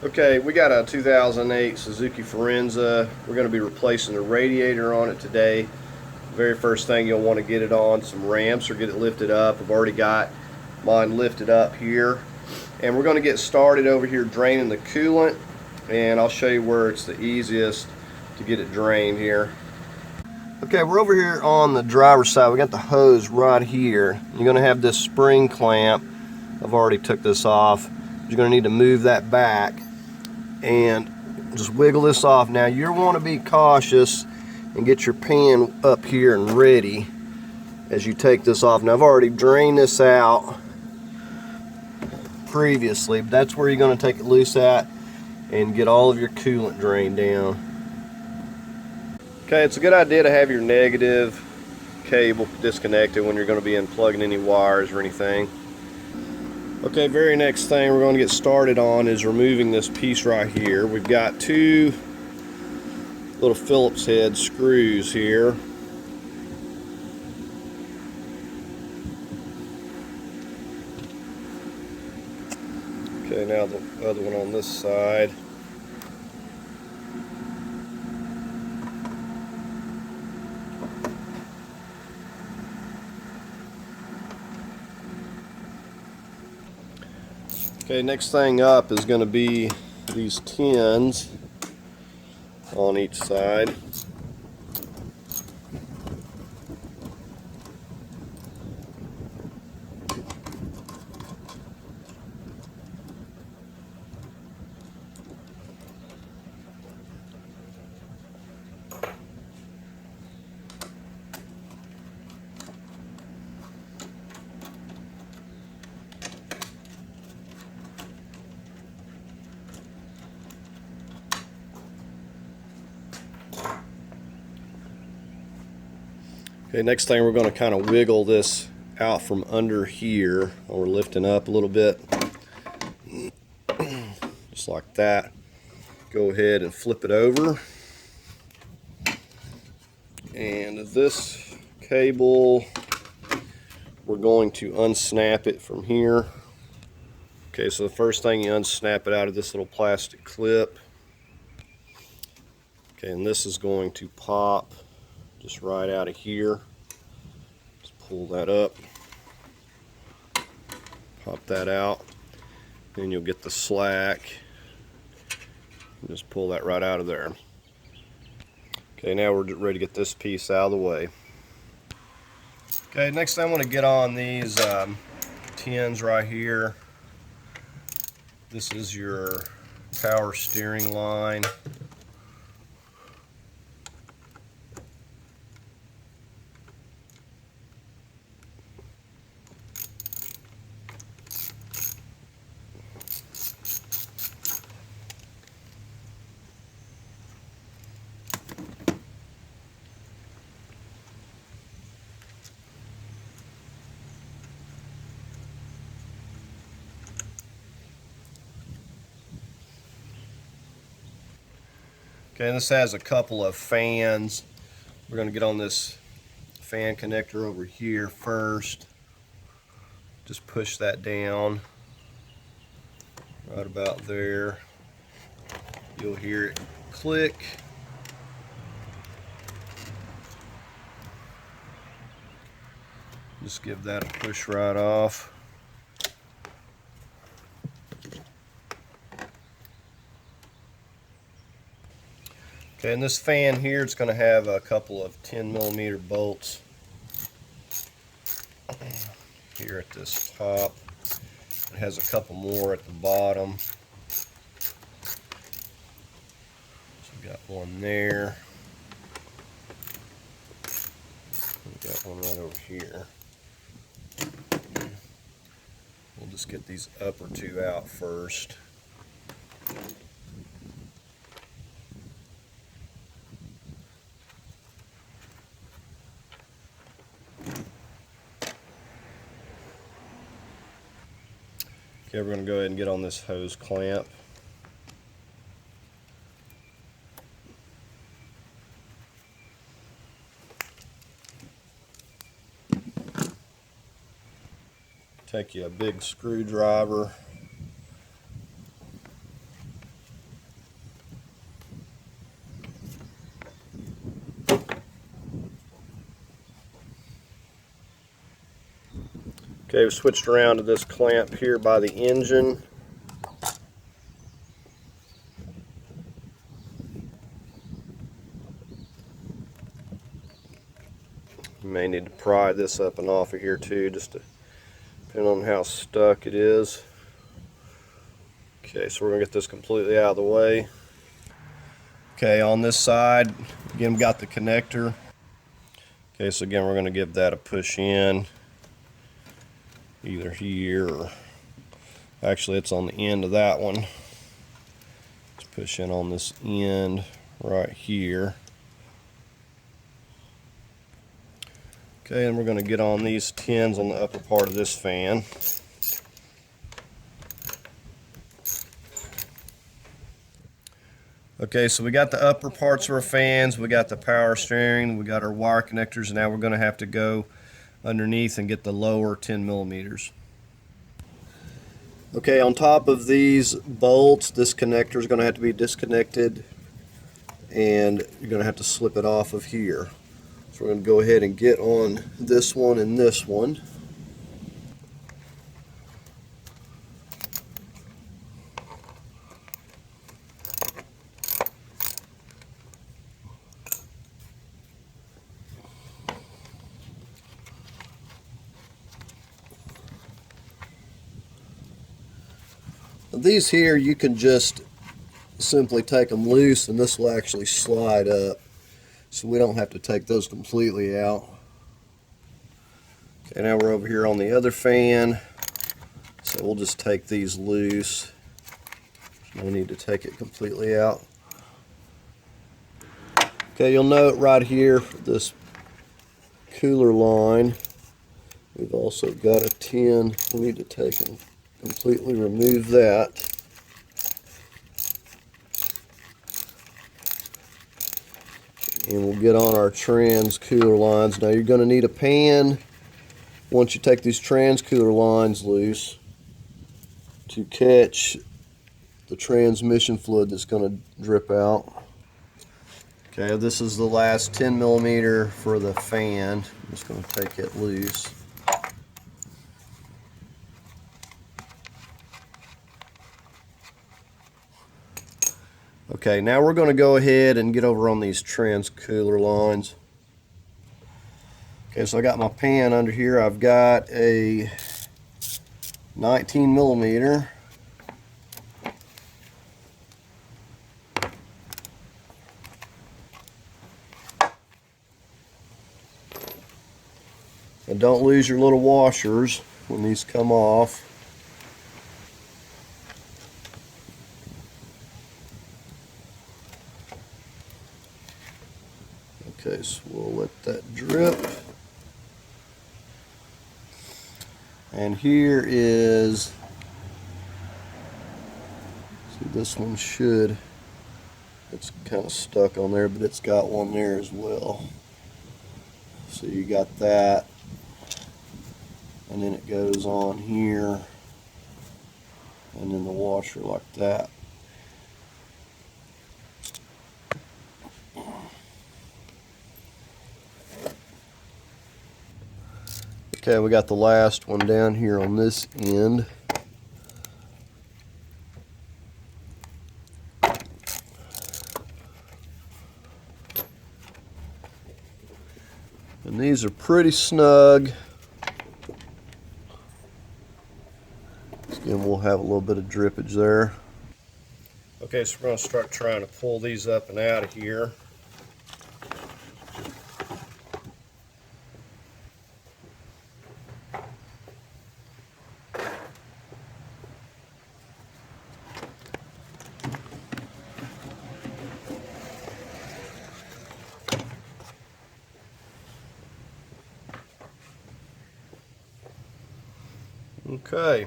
Okay, we got a 2008 Suzuki Forenza. We're going to be replacing the radiator on it today. Very first thing, you'll want to get it on some ramps or get it lifted up. I've already got mine lifted up here. And we're going to get started over here draining the coolant, and I'll show you where it's the easiest to get it drained here. Okay, we're over here on the driver's side. We got the hose right here. You're going to have this spring clamp. I've already took this off. You're going to need to move that back and just wiggle this off. Now you want to be cautious and get your pan up here and ready as you take this off. Now I've already drained this out previously, but that's where you're going to take it loose at and get all of your coolant drained down. Okay, it's a good idea to have your negative cable disconnected when you're going to be unplugging any wires or anything. Okay, very next thing we're going to get started on is removing this piece right here. We've got two little Phillips head screws here. Okay, now the other one on this side. Okay, next thing up is going to be these tins on each side. Okay, next thing we're going to kind of wiggle this out from under here. We're lifting up a little bit, just like that. Go ahead and flip it over. And this cable, we're going to unsnap it from here. Okay, so the first thing, you unsnap it out of this little plastic clip. Okay, and this is going to pop just right out of here. Just pull that up, pop that out, and you'll get the slack. And just pull that right out of there. Okay, now we're ready to get this piece out of the way. Okay, next I want to get on these tins right here. This is your power steering line. Okay, and this has a couple of fans. We're going to get on this fan connector over here first. Just push that down right about there. You'll hear it click. Just give that a push right off. Okay, and this fan here, it's going to have a couple of 10mm bolts here at this top. It has a couple more at the bottom. So we got one there. We got one right over here. We'll just get these upper two out first. Okay, we're going to go ahead and get on this hose clamp. Take you a big screwdriver, Okay, we switched around to this clamp here by the engine. You may need to pry this up and off of here too, just to, depending on how stuck it is. Okay, so we're going to get this completely out of the way. Okay, on this side, again, we got the connector. Okay, so again, we're going to give that a push in, either here or, actually it's on the end of that one. Let's push in on this end right here. Okay, and we're going to get on these tins on the upper part of this fan. Okay, so we got the upper parts of our fans, we got the power steering, we got our wire connectors, and now we're going to have to go underneath and get the lower 10 millimeters. Okay, on top of these bolts, this connector is going to have to be disconnected, and you're going to have to slip it off of here. So we're going to go ahead and get on this one and this one. These here, you can just simply take them loose and this will actually slide up, so we don't have to take those completely out. Okay, now we're over here on the other fan, so we'll just take these loose. No need to take it completely out. Okay, you'll note right here, this cooler line, we've also got a tin we need to take and completely remove that. And we'll get on our trans cooler lines. Now you're going to need a pan once you take these trans cooler lines loose to catch the transmission fluid that's going to drip out. Okay, this is the last 10 millimeter for the fan. I'm just going to take it loose. Okay, now we're going to go ahead and get over on these trans cooler lines. Okay, so I got my pan under here. I've got a 19 millimeter. And don't lose your little washers when these come off. Okay, so we'll let that drip. And here is, see, this one should, it's kind of stuck on there, but it's got one there as well. So you got that, and then it goes on here, and then the washer like that. Okay, we got the last one down here on this end. And these are pretty snug. Again, we'll have a little bit of drippage there. Okay, so we're going to start trying to pull these up and out of here. Okay,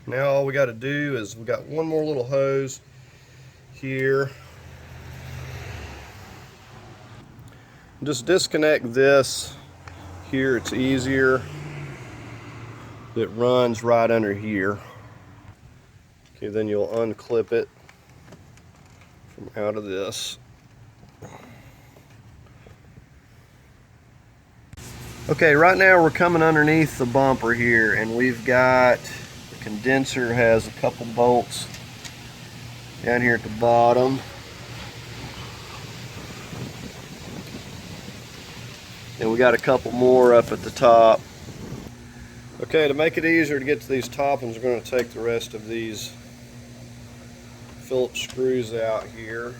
now all we got to do is we got one more little hose here. Just disconnect this here, it's easier. It runs right under here. Okay, then you'll unclip it from out of this. Okay, right now we're coming underneath the bumper here, and we've got the condenser has a couple bolts down here at the bottom. And we got a couple more up at the top. Okay, to make it easier to get to these top ones, we're going to take the rest of these Phillips screws out here.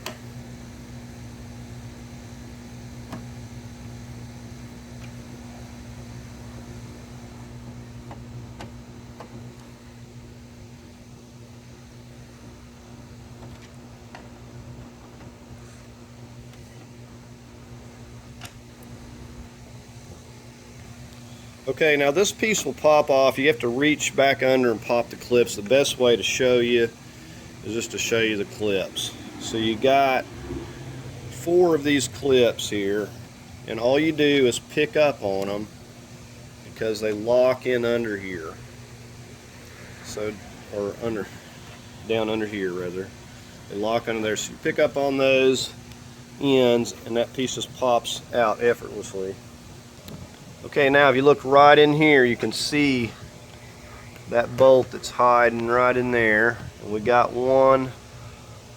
Okay, now this piece will pop off. You have to reach back under and pop the clips. The best way to show you is just to show you the clips. So you got 4 of these clips here, and all you do is pick up on them because they lock in under here. So, or under, down under here rather. They lock under there. So you pick up on those ends, and that piece just pops out effortlessly. Okay, now if you look right in here, you can see that bolt that's hiding right in there. And we got one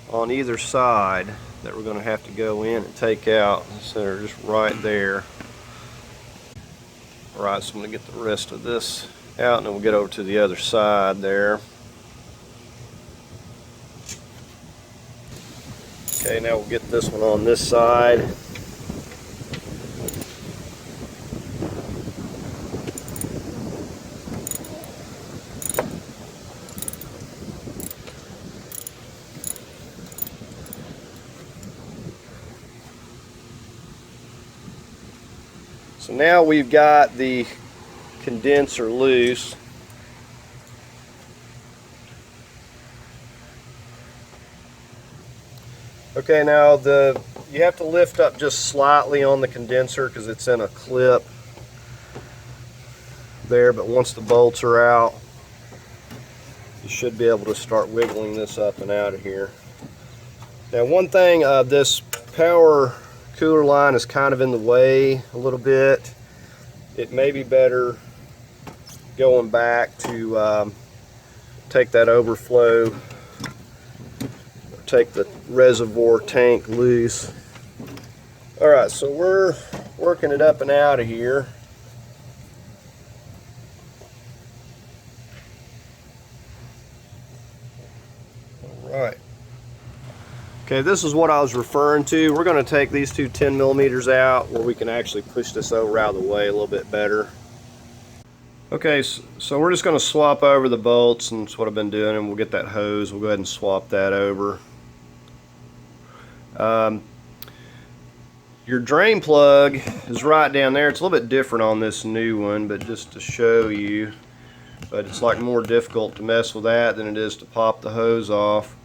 on either side that we're going to have to go in and take out. So they're just right there. Alright, so I'm going to get the rest of this out, and then we'll get over to the other side there. Okay, now we'll get this one on this side. So now we've got the condenser loose. Okay, now you have to lift up just slightly on the condenser because it's in a clip there, but once the bolts are out, you should be able to start wiggling this up and out of here. Now one thing, this power cooler line is kind of in the way a little bit. It may be better going back to take that overflow, take the reservoir tank loose. Alright, so we're working it up and out of here. Alright. Okay, this is what I was referring to. We're going to take these two 10 millimeters out where we can actually push this over out of the way a little bit better. Okay, so we're just going to swap over the bolts, and that's what I've been doing, and we'll get that hose. We'll go ahead and swap that over. Your drain plug is right down there. It's a little bit different on this new one, but just to show you. But it's like more difficult to mess with that than it is to pop the hose off.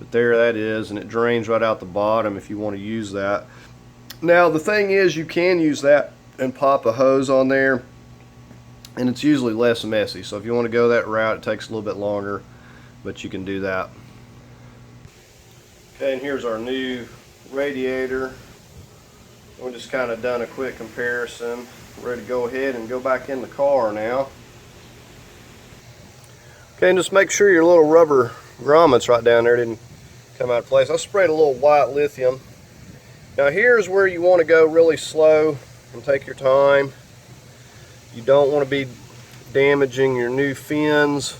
But there that is, and it drains right out the bottom if you want to use that. Now the thing is, you can use that and pop a hose on there, and it's usually less messy. So if you want to go that route, it takes a little bit longer, but you can do that. Okay, and here's our new radiator. We just kind of done a quick comparison. We're ready to go ahead and go back in the car now. Okay, and just make sure your little rubber grommets right down there didn't come out of place. I sprayed a little white lithium. Now here's where you want to go really slow and take your time. You don't want to be damaging your new fins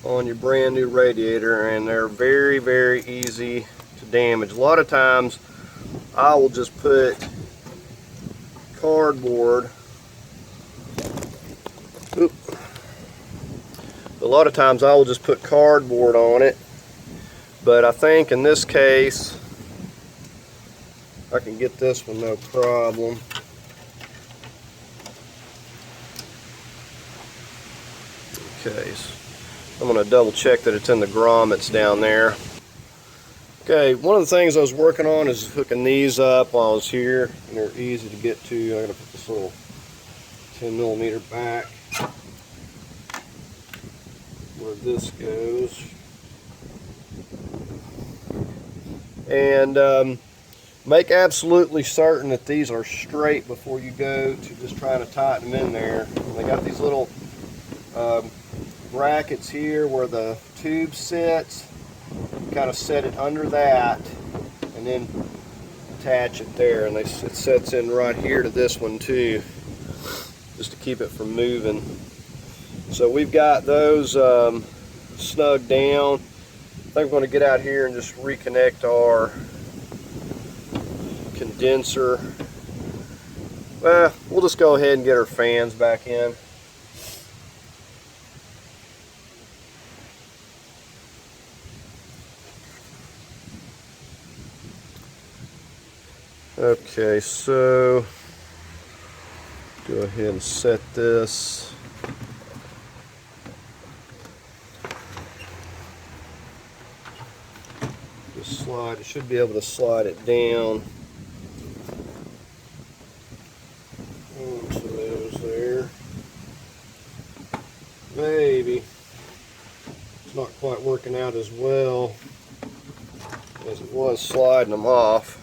on your brand new radiator, and they're very, very easy to damage. A lot of times I will just put cardboard. A lot of times I will just put cardboard on it, but I think in this case I can get this one no problem. Okay, so I'm going to double check that it's in the grommets down there. Okay, one of the things I was working on is hooking these up while I was here, and they're easy to get to. I'm going to put this little 10 millimeter back where this goes. And Make absolutely certain that these are straight before you go to just trying to tighten them in there. They got these little brackets here where the tube sits. Kind of set it under that and then attach it there, and it sets in right here to this one too, just to keep it from moving. So we've got those snug down. I think I'm going to get out here and just reconnect our condenser. Well, we'll just go ahead and get our fans back in. Okay, so go ahead and set this. Just slide, it should be able to slide it down. Some those there. Maybe it's not quite working out as well as it was sliding them off.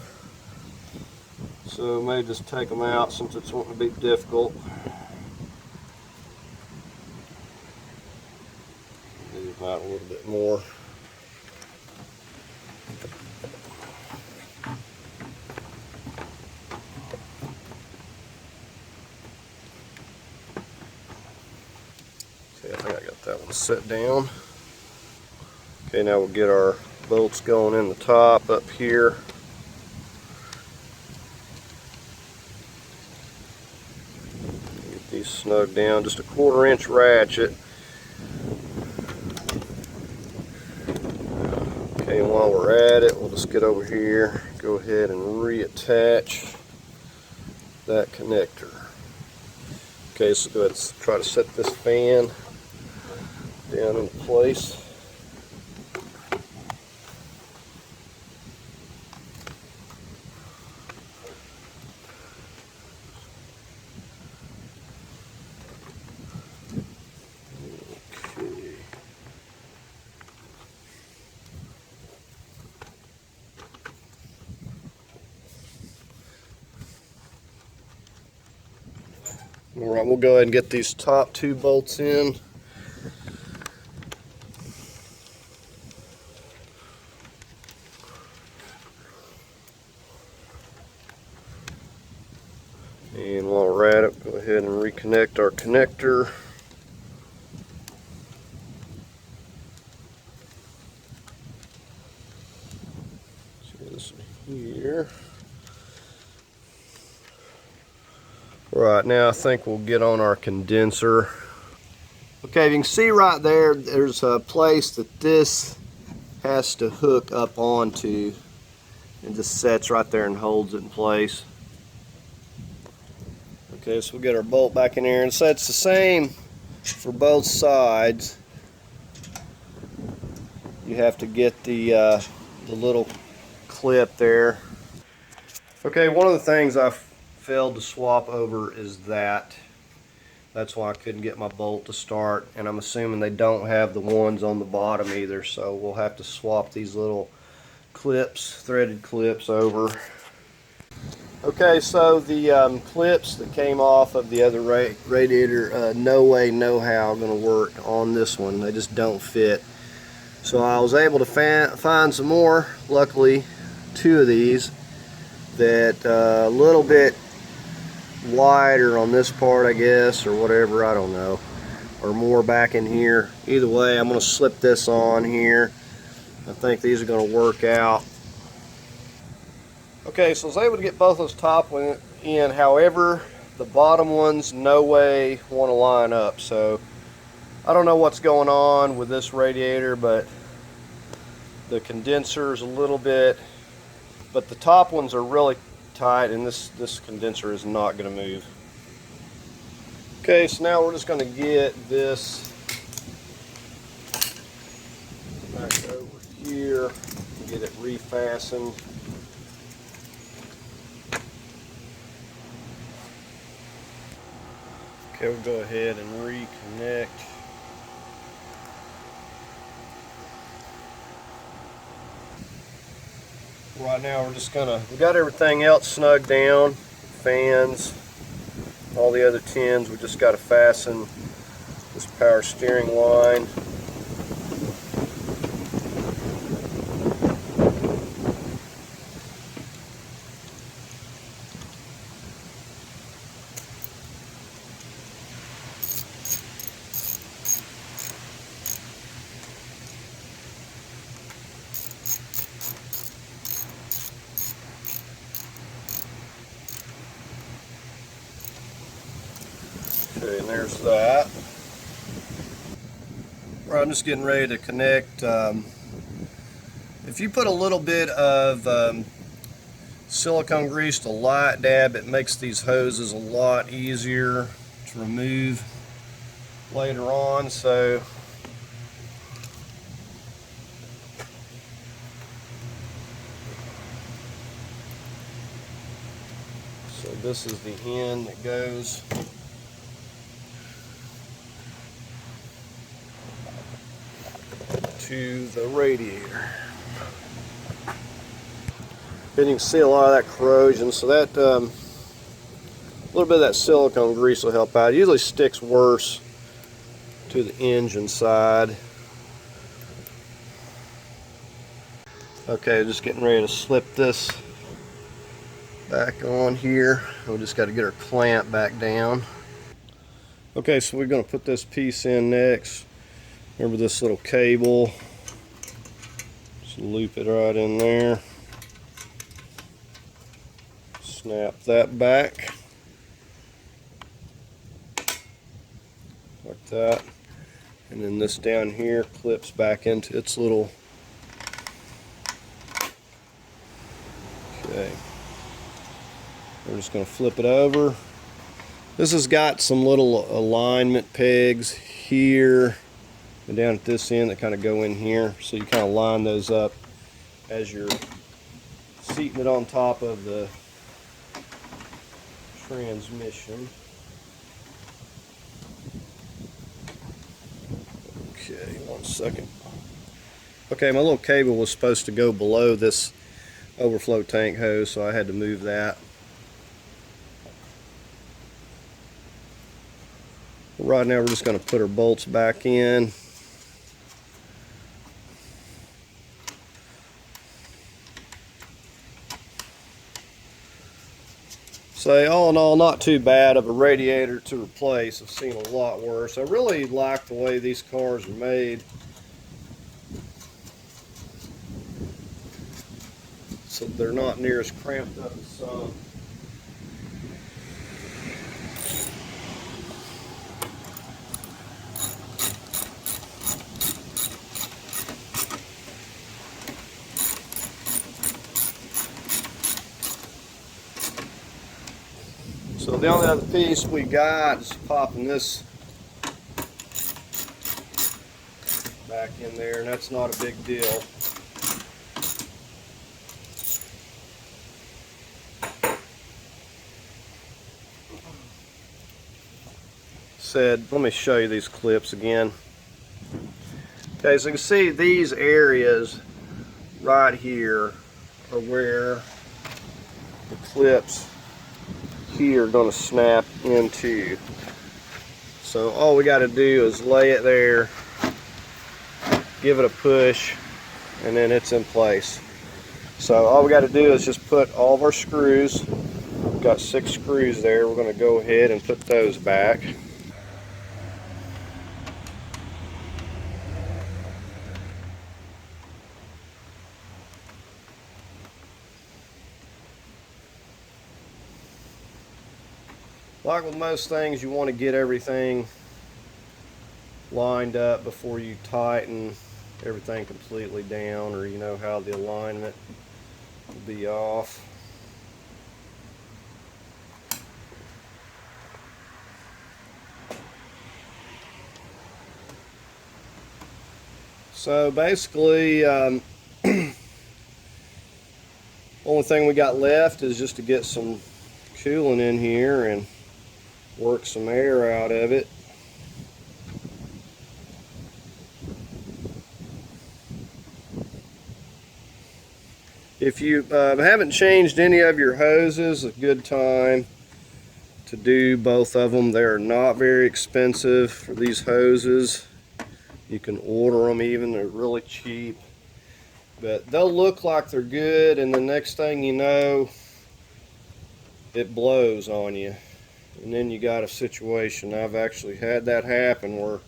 So I may just take them out since it's wanting to be difficult. Move them out a little bit more. Okay, I think I got that one set down. Okay, now we'll get our bolts going in the top up here. Get these snug down, just a 1/4 inch ratchet. Okay, and while we're at it, we'll just get over here, go ahead and reattach that connector. Okay, so go ahead and try to set this fan down in place. Alright, we'll go ahead and get these top 2 bolts in. And while we're at it, go ahead and reconnect our connector. See this here. Right, now I think we'll get on our condenser. Okay, you can see right there, there's a place that this has to hook up onto, and just sets right there and holds it in place. Okay, so we'll get our bolt back in here, and so it's the same for both sides. You have to get the little clip there. Okay, one of the things I failed to swap over is that. That's why I couldn't get my bolt to start, and I'm assuming they don't have the ones on the bottom either, so we'll have to swap these little clips, threaded clips, over. Okay, so the clips that came off of the other radiator, no way, no how are going to work on this one. They just don't fit. So I was able to find some more, luckily 2 of these, that a little bit wider on this part, I guess, or whatever, I don't know, or more back in here. Either way, I'm going to slip this on here. I think these are going to work out. Okay, so I was able to get both those top ones in, however the bottom ones no way want to line up. So I don't know what's going on with this radiator, but the condenser's a little bit, but the top ones are really tight, and this condenser is not going to move. Okay, so now we're just going to get this back over here and get it refastened. Okay, we'll go ahead and reconnect. Right now we got everything else snugged down, fans, all the other tins. We just got to fasten this power steering line. Okay, and there's that. Right, I'm just getting ready to connect. If you put a little bit of silicone grease to light dab, it makes these hoses a lot easier to remove later on. So this is the end that goes to the radiator. And you can see a lot of that corrosion, so that a little bit of that silicone grease will help out. It usually sticks worse to the engine side. Okay, just getting ready to slip this back on here. We just got to get our clamp back down. Okay, so we're going to put this piece in next. Remember this little cable, just loop it right in there, snap that back like that, and then this down here clips back into its little, okay, we're just going to flip it over. This has got some little alignment pegs here and down at this end that kind of go in here, so you kind of line those up as you're seating it on top of the transmission. Okay, 1 second. Okay, my little cable was supposed to go below this overflow tank hose, so I had to move that. Right now we're just going to put our bolts back in. So all in all, not too bad of a radiator to replace. I've seen a lot worse. I really like the way these cars are made. So they're not near as cramped up as some. So the only other piece we got is popping this back in there, and that's not a big deal. Let me show you these clips again. Okay, so you can see these areas right here are where the clips here are going to snap into. So all we got to do is lay it there, give it a push, and then it's in place. So all we got to do is just put all of our screws. We've got 6 screws there. We're going to go ahead and put those back. Like with most things, you want to get everything lined up before you tighten everything completely down, or you know how the alignment will be off. So basically, only thing we got left is just to get some coolant in here and work some air out of it. If you haven't changed any of your hoses, a good time to do both of them. They're not very expensive for these hoses. You can order them even, they're really cheap. But they'll look like they're good, and the next thing you know, it blows on you. And then you got a situation. I've actually had that happen where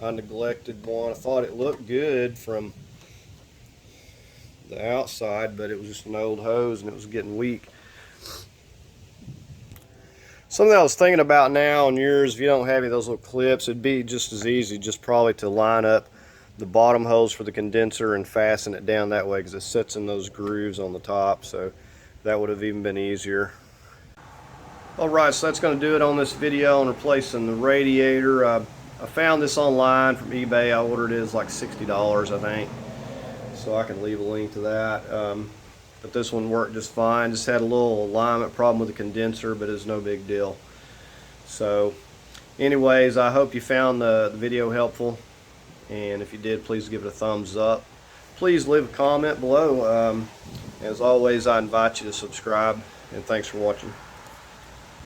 I neglected one. I thought it looked good from the outside, but it was just an old hose and it was getting weak. Something I was thinking about now on yours, if you don't have any of those little clips, it'd be just as easy just probably to line up the bottom hose for the condenser and fasten it down that way, because it sits in those grooves on the top, so that would have even been easier. Alright, so that's going to do it on this video on replacing the radiator. I found this online from eBay. I ordered it, like $60 I think, so I can leave a link to that. But this one worked just fine. Just had a little alignment problem with the condenser, but it's no big deal. So anyways, I hope you found the video helpful, and if you did, please give it a thumbs up. Please leave a comment below. As always, I invite you to subscribe, and thanks for watching.